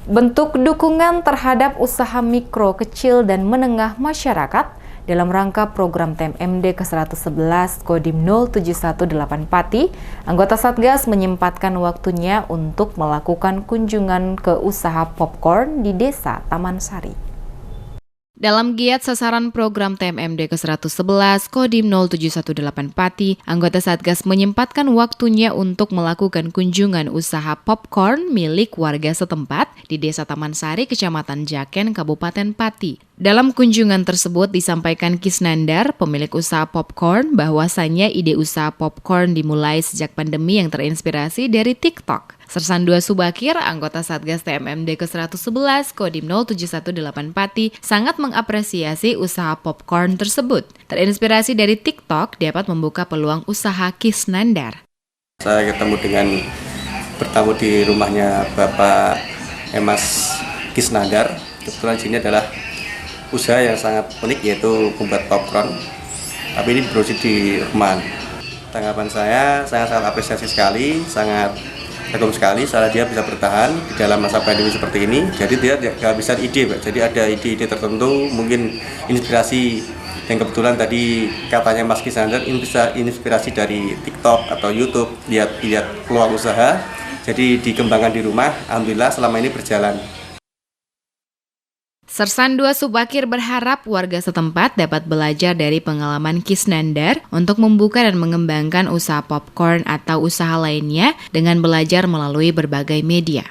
Bentuk dukungan terhadap usaha mikro, kecil, dan menengah masyarakat dalam rangka program TMMD ke-111 Kodim 0718 Pati, anggota Satgas menyempatkan waktunya untuk melakukan kunjungan ke usaha popcorn di Desa Taman Sari. Dalam giat sasaran program TMMD ke-111 Kodim 0718 Pati, anggota Satgas menyempatkan waktunya untuk melakukan kunjungan usaha popcorn milik warga setempat di Desa Taman Sari, Kecamatan Jaken, Kabupaten Pati. Dalam kunjungan tersebut disampaikan Kisnandar, pemilik usaha popcorn, bahwasannya ide usaha popcorn dimulai sejak pandemi yang terinspirasi dari TikTok. Sersandua Subakir, anggota Satgas TMMD ke-111 Kodim 0718 Pati, sangat mengapresiasi usaha popcorn tersebut. Terinspirasi dari TikTok dapat membuka peluang usaha Kisnandar. Saya bertamu di rumahnya Bapak Emas Kisnandar. Kebetulan sini adalah usaha yang sangat unik, yaitu membuat popcorn, tapi ini beroperasi di rumah. Tanggapan saya sangat apresiasi sekali, sangat kagum sekali cara dia bisa bertahan di dalam masa pandemi seperti ini. Jadi dia kehabisan ide, Pak. Jadi ada ide-ide tertentu, mungkin inspirasi yang kebetulan tadi katanya Mas Kisnandar ini bisa inspirasi dari TikTok atau YouTube, lihat peluang usaha. Jadi dikembangkan di rumah, alhamdulillah selama ini berjalan. Sersandua Subakir berharap warga setempat dapat belajar dari pengalaman Kisnandar untuk membuka dan mengembangkan usaha popcorn atau usaha lainnya dengan belajar melalui berbagai media.